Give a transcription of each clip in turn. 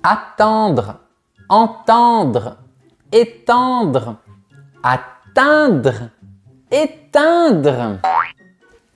Attendre, entendre, étendre, atteindre, éteindre.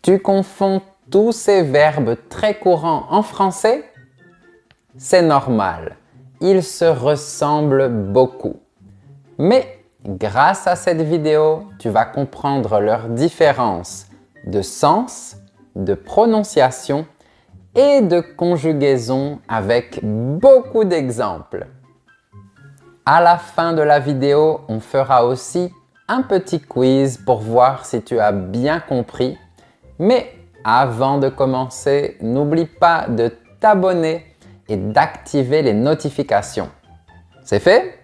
Tu confonds tous ces verbes très courants en français? C'est normal, ils se ressemblent beaucoup. Mais grâce à cette vidéo, tu vas comprendre leurs différences de sens, de prononciation et de conjugaison avec beaucoup d'exemples. À la fin de la vidéo, on fera aussi un petit quiz pour voir si tu as bien compris. Mais avant de commencer, n'oublie pas de t'abonner et d'activer les notifications. C'est fait?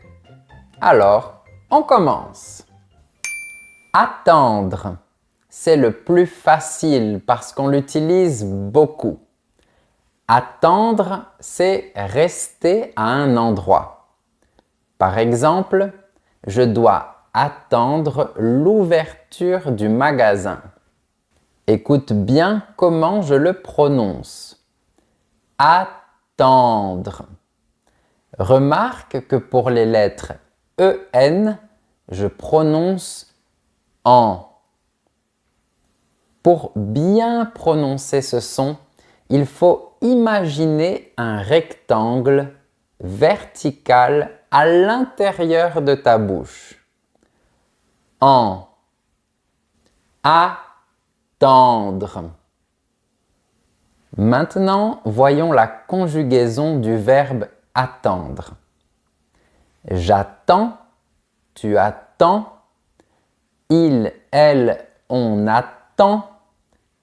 Alors, on commence. Attendre, c'est le plus facile parce qu'on l'utilise beaucoup. Attendre, c'est rester à un endroit. Par exemple, je dois attendre l'ouverture du magasin. Écoute bien comment je le prononce. Attendre. Remarque que pour les lettres EN, je prononce en. Pour bien prononcer ce son, il faut imaginer un rectangle vertical à l'intérieur de ta bouche. En. Attendre. Maintenant, voyons la conjugaison du verbe attendre. J'attends, tu attends, il, elle, on attend,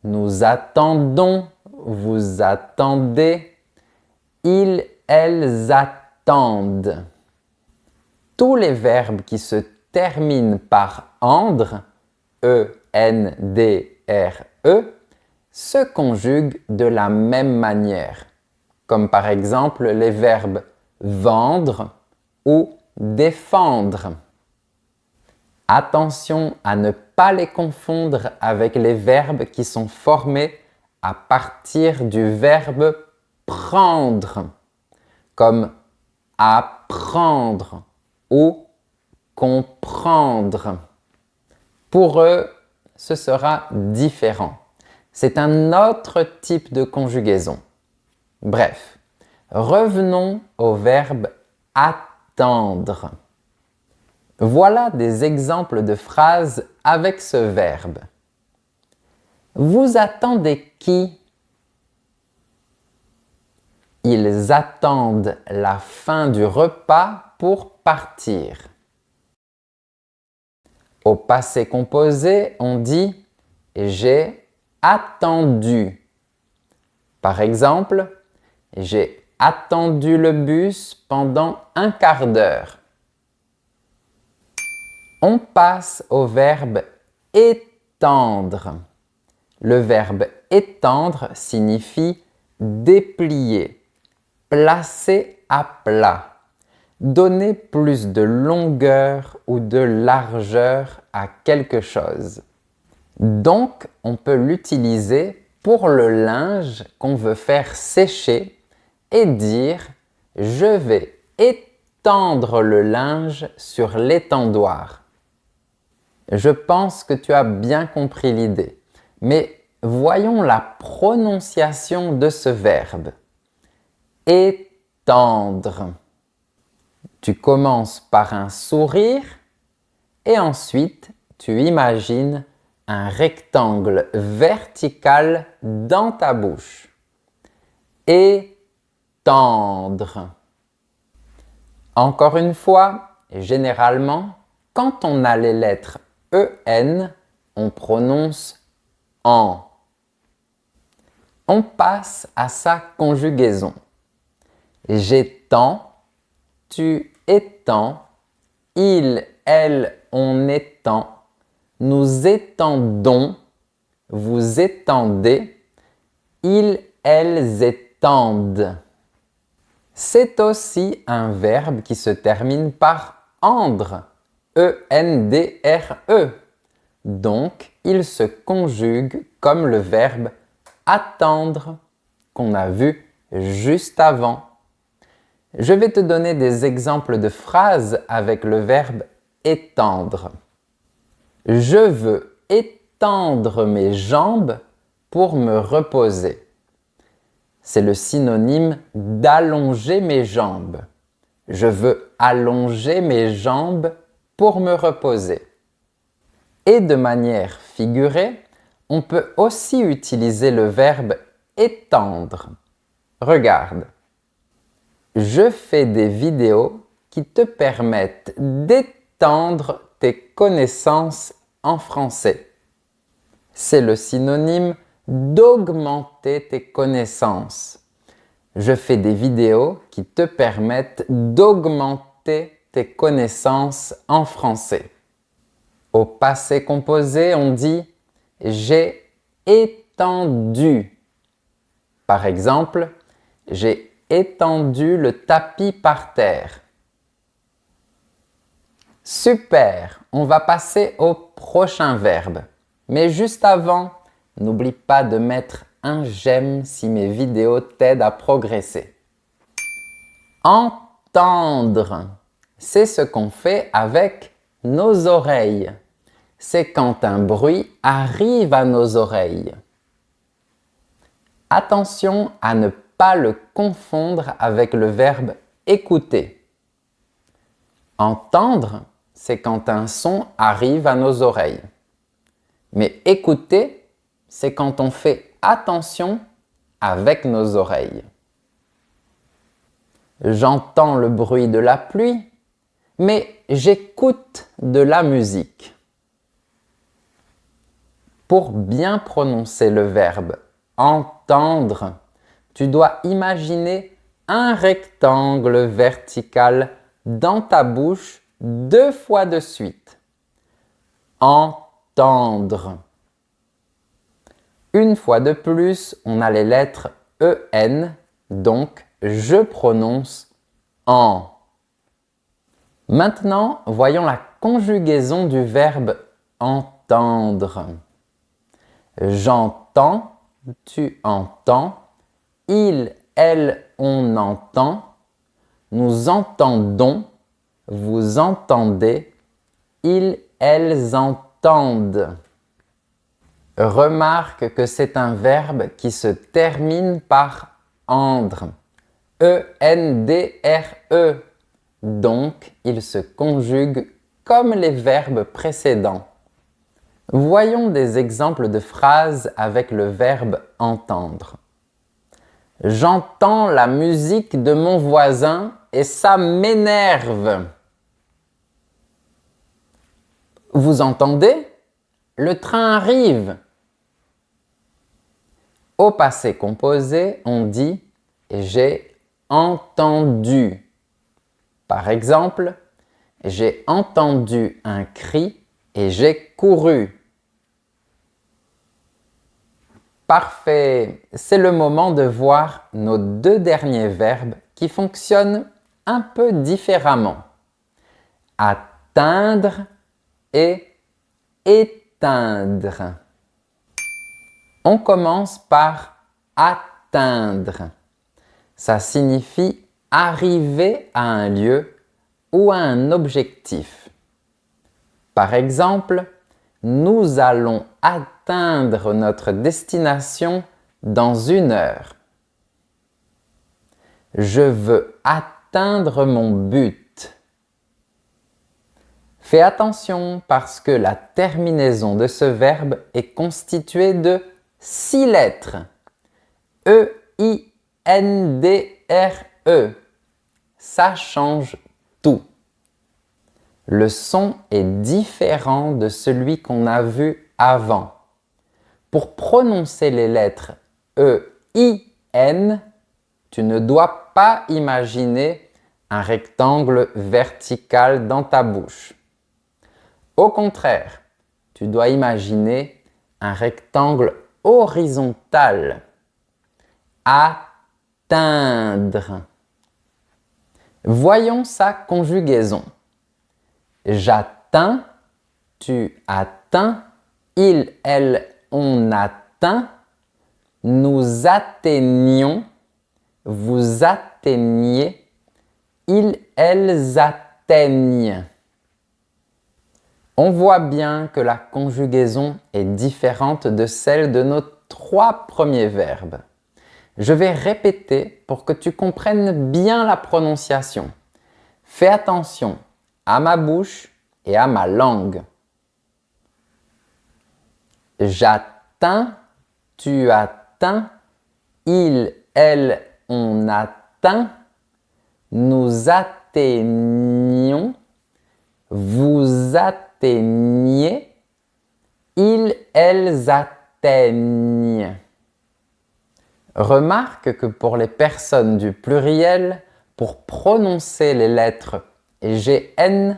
nous attendons, vous attendez, ils, elles attendent. Tous les verbes qui se terminent par endre, E-N-D-R-E, se conjuguent de la même manière, comme par exemple les verbes vendre ou défendre. Attention à ne pas les confondre avec les verbes qui sont formés à partir du verbe prendre, comme apprendre ou comprendre. Pour eux, ce sera différent. C'est un autre type de conjugaison. Bref, revenons au verbe attendre. Voilà des exemples de phrases avec ce verbe. Vous attendez qui? Ils attendent la fin du repas pour partir. Au passé composé, on dit « j'ai attendu ». Par exemple, « j'ai attendu le bus pendant un quart d'heure ». On passe au verbe « étendre ». Le verbe « étendre » signifie déplier, placer à plat, donner plus de longueur ou de largeur à quelque chose. Donc, on peut l'utiliser pour le linge qu'on veut faire sécher et dire « je vais étendre le linge sur l'étendoir ». Je pense que tu as bien compris l'idée, mais voyons la prononciation de ce verbe. Étendre. Tu commences par un sourire et ensuite tu imagines un rectangle vertical dans ta bouche. Étendre. Encore une fois, généralement, quand on a les lettres EN, on prononce en. On passe à sa conjugaison. J'étends, tu étends, il, elle, on étend, nous étendons, vous étendez, ils, elles étendent. C'est aussi un verbe qui se termine par endre, E-N-D-R-E. Donc, il se conjugue comme le verbe attendre qu'on a vu juste avant. Je vais te donner des exemples de phrases avec le verbe étendre. Je veux étendre mes jambes pour me reposer. C'est le synonyme d'allonger mes jambes. Je veux allonger mes jambes pour me reposer. Et de manière figurée, on peut aussi utiliser le verbe étendre. Regarde. Je fais des vidéos qui te permettent d'étendre tes connaissances en français. C'est le synonyme d'augmenter tes connaissances. Je fais des vidéos qui te permettent d'augmenter tes connaissances en français. Au passé composé, on dit « j'ai étendu ». Par exemple, j'ai étendu le tapis par terre. Super, on va passer au prochain verbe. Mais juste avant, n'oublie pas de mettre un j'aime si mes vidéos t'aident à progresser. Entendre, c'est ce qu'on fait avec nos oreilles. C'est quand un bruit arrive à nos oreilles. Attention à ne pas le confondre avec le verbe écouter. Entendre, c'est quand un son arrive à nos oreilles. Mais écouter, c'est quand on fait attention avec nos oreilles. J'entends le bruit de la pluie, mais j'écoute de la musique. Pour bien prononcer le verbe entendre, tu dois imaginer un rectangle vertical dans ta bouche 2 fois de suite. Entendre. Une fois de plus, on a les lettres EN, donc je prononce en. Maintenant, voyons la conjugaison du verbe entendre. J'entends, tu entends, il, elle, on entend, nous entendons, vous entendez, ils, elles entendent. Remarque que c'est un verbe qui se termine par endre. E-N-D-R-E. Donc, il se conjugue comme les verbes précédents. Voyons des exemples de phrases avec le verbe entendre. J'entends la musique de mon voisin et ça m'énerve. Vous entendez? Le train arrive. Au passé composé, on dit « j'ai entendu ». Par exemple, j'ai entendu un cri et j'ai couru. Parfait, c'est le moment de voir nos 2 derniers verbes qui fonctionnent un peu différemment. Atteindre et éteindre. On commence par atteindre. Ça signifie arriver à un lieu ou à un objectif. Par exemple, nous allons atteindre notre destination dans 1 heure. Je veux atteindre mon but. Fais attention parce que la terminaison de ce verbe est constituée de 6 lettres. E-I-N-D-R-E. Ça change tout. Le son est différent de celui qu'on a vu avant. Pour prononcer les lettres E-I-N, tu ne dois pas imaginer un rectangle vertical dans ta bouche. Au contraire, tu dois imaginer un rectangle horizontal. Atteindre. Voyons sa conjugaison. J'atteins, tu atteins, il, elle, on atteint, nous atteignons, vous atteignez, elles atteignent. On voit bien que la conjugaison est différente de celle de nos 3 premiers verbes. Je vais répéter pour que tu comprennes bien la prononciation. Fais attention à ma bouche et à ma langue. J'atteins, tu atteins, il, elle, on atteint, nous atteignons, vous atteignez, ils, elles atteignent. Remarque que pour les personnes du pluriel, pour prononcer les lettres GN,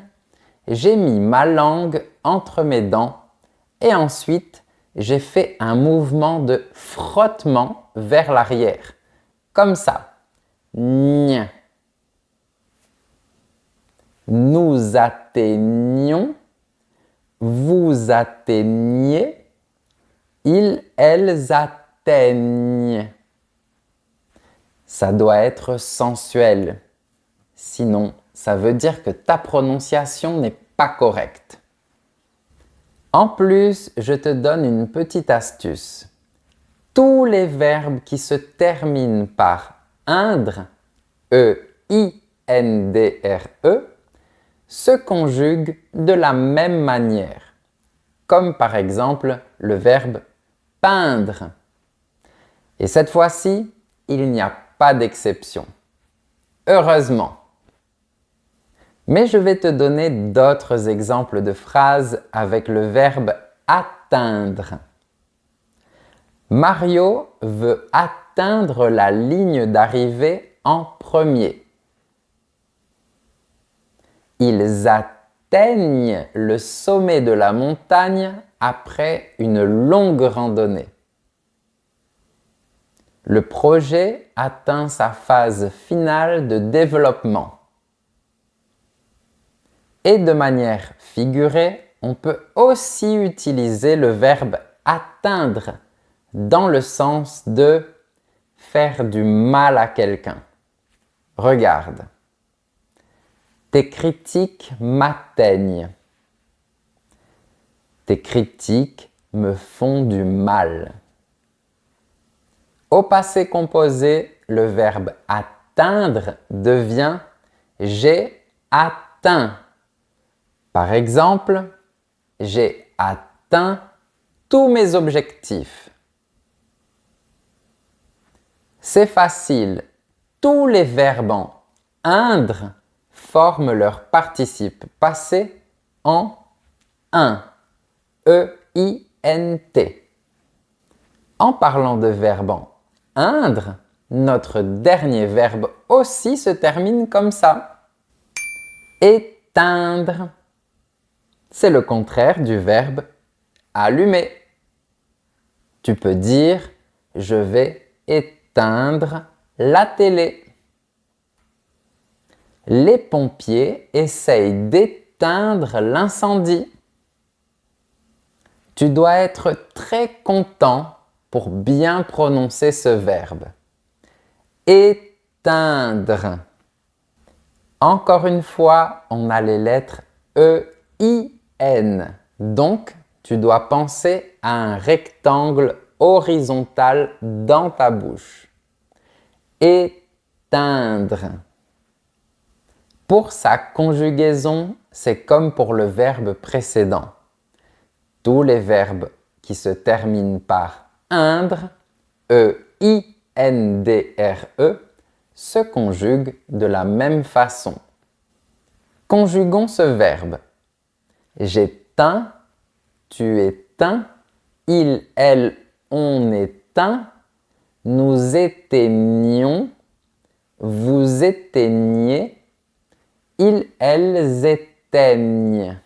j'ai mis ma langue entre mes dents et ensuite j'ai fait un mouvement de frottement vers l'arrière, comme ça. Gn. Nous atteignons, vous atteignez, ils, elles atteignent. Ça doit être sensuel, sinon ça veut dire que ta prononciation n'est pas correcte. En plus, je te donne une petite astuce. Tous les verbes qui se terminent par indre, E-I-N-D-R-E, se conjuguent de la même manière, comme par exemple le verbe peindre. Et cette fois-ci, il n'y a pas d'exception. Heureusement. Mais je vais te donner d'autres exemples de phrases avec le verbe atteindre. Mario veut atteindre la ligne d'arrivée en premier. Ils atteignent le sommet de la montagne après une longue randonnée. Le projet atteint sa phase finale de développement. Et de manière figurée, on peut aussi utiliser le verbe atteindre dans le sens de faire du mal à quelqu'un. Regarde. Tes critiques m'atteignent. Tes critiques me font du mal. Au passé composé, le verbe atteindre devient j'ai atteint. Par exemple, j'ai atteint tous mes objectifs. C'est facile, tous les verbes en indre forment leur participe passé en un, E-I-N-T. En parlant de verbe en indre, notre dernier verbe aussi se termine comme ça. Éteindre. C'est le contraire du verbe allumer. Tu peux dire « je vais éteindre la télé ». Les pompiers essayent d'éteindre l'incendie. Tu dois être très content pour bien prononcer ce verbe. Éteindre. Encore une fois, on a les lettres E-I-N. Donc, tu dois penser à un rectangle horizontal dans ta bouche. Éteindre. Pour sa conjugaison, c'est comme pour le verbe précédent. Tous les verbes qui se terminent par indre, E-I-N-D-R-E, se conjuguent de la même façon. Conjuguons ce verbe. J'éteins, tu éteins, il, elle, on éteint, nous éteignons, vous éteignez, ils, elles éteignent.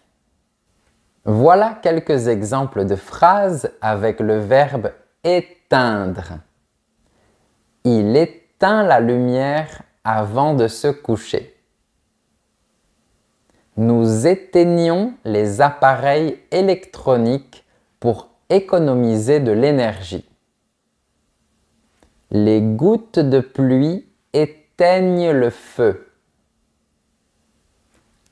Voilà quelques exemples de phrases avec le verbe éteindre. Il éteint la lumière avant de se coucher. Nous éteignons les appareils électroniques pour économiser de l'énergie. Les gouttes de pluie éteignent le feu.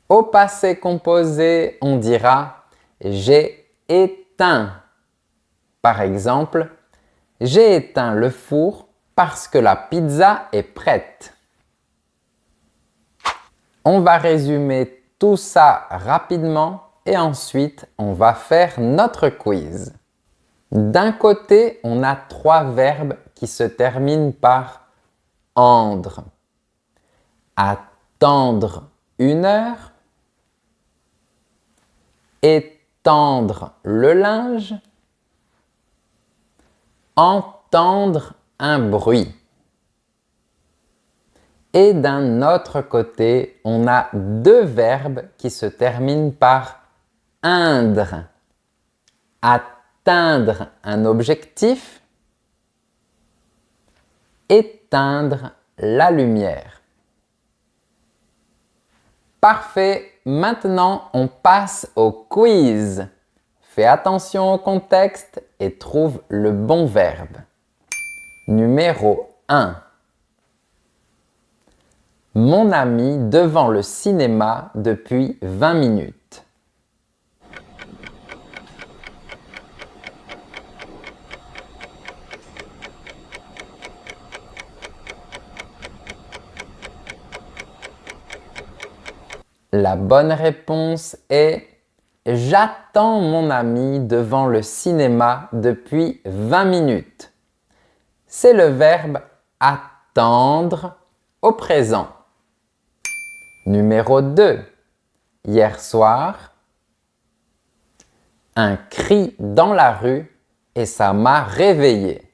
Au passé composé, on dira j'ai éteint. Par exemple, j'ai éteint le four parce que la pizza est prête. On va résumer tout ça rapidement et ensuite on va faire notre quiz. D'un côté, on a 3 verbes qui se terminent par endre. Attendre 1 heure, étendre le linge, entendre un bruit. Et d'un autre côté, on a 2 verbes qui se terminent par indre. Atteindre un objectif, éteindre la lumière. Parfait, maintenant on passe au quiz. Fais attention au contexte et trouve le bon verbe. Numéro 1. Mon ami devant le cinéma depuis 20 minutes. La bonne réponse est j'attends mon ami devant le cinéma depuis 20 minutes. C'est le verbe attendre au présent. Numéro 2. Hier soir, un cri dans la rue et ça m'a réveillé.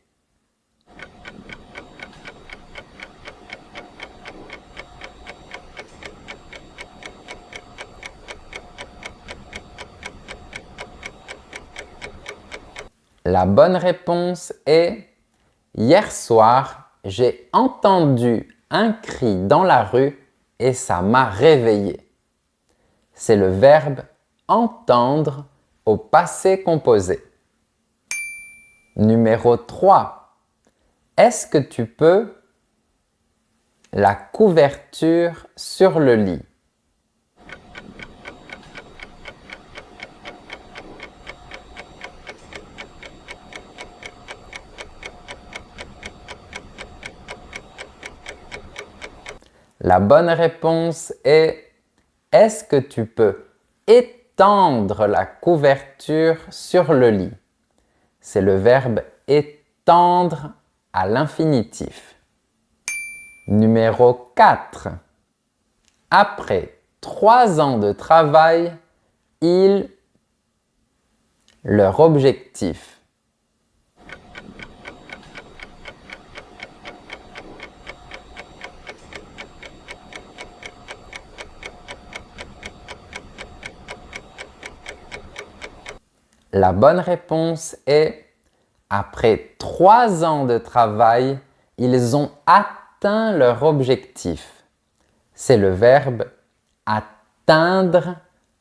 La bonne réponse est hier soir, j'ai entendu un cri dans la rue et ça m'a réveillé. C'est le verbe entendre au passé composé. Numéro 3. Est-ce que tu peux la couverture sur le lit? La bonne réponse est est-ce que tu peux étendre la couverture sur le lit? C'est le verbe étendre à l'infinitif. Numéro 4. Après 3 ans de travail, leur objectif. La bonne réponse est après 3 ans de travail, ils ont atteint leur objectif. C'est le verbe atteindre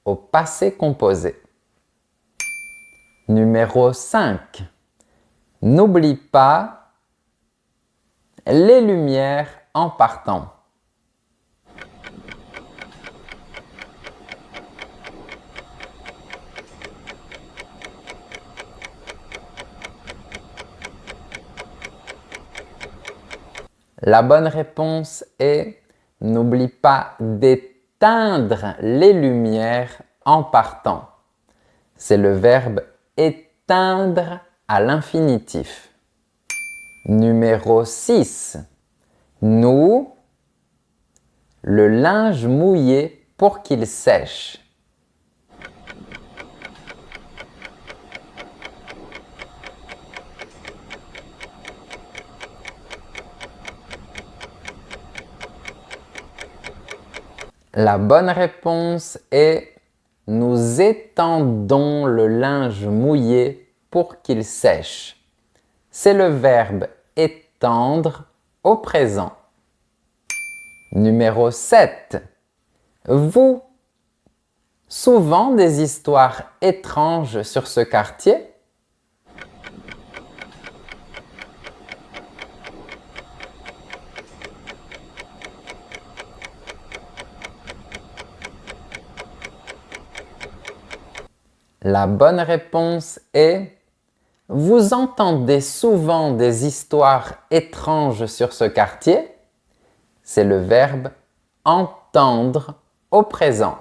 au passé composé. Numéro 5. N'oublie pas les lumières en partant. La bonne réponse est n'oublie pas d'éteindre les lumières en partant. C'est le verbe éteindre à l'infinitif. Numéro 6. Nous, le linge mouillé pour qu'il sèche. La bonne réponse est nous étendons le linge mouillé pour qu'il sèche. C'est le verbe étendre au présent. Numéro 7. Vous, souvent des histoires étranges sur ce quartier? La bonne réponse est: vous entendez souvent des histoires étranges sur ce quartier? C'est le verbe entendre au présent.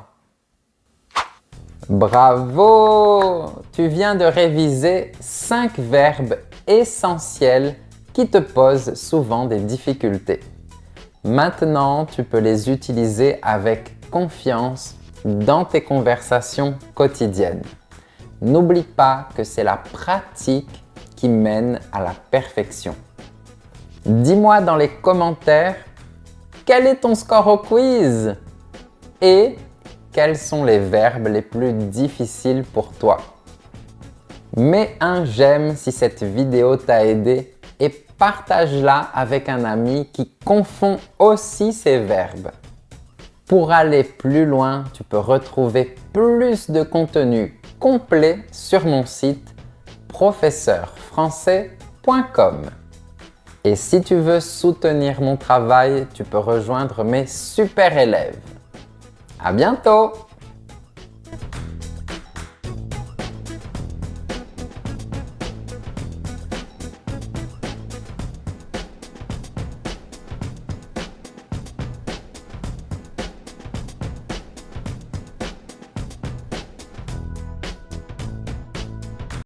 Bravo! Tu viens de réviser 5 verbes essentiels qui te posent souvent des difficultés. Maintenant, tu peux les utiliser avec confiance dans tes conversations quotidiennes. N'oublie pas que c'est la pratique qui mène à la perfection. Dis-moi dans les commentaires quel est ton score au quiz et quels sont les verbes les plus difficiles pour toi. Mets un j'aime si cette vidéo t'a aidé et partage-la avec un ami qui confond aussi ces verbes. Pour aller plus loin, tu peux retrouver plus de contenu complet sur mon site professeurfrançais.com. Et si tu veux soutenir mon travail, tu peux rejoindre mes super élèves. À bientôt!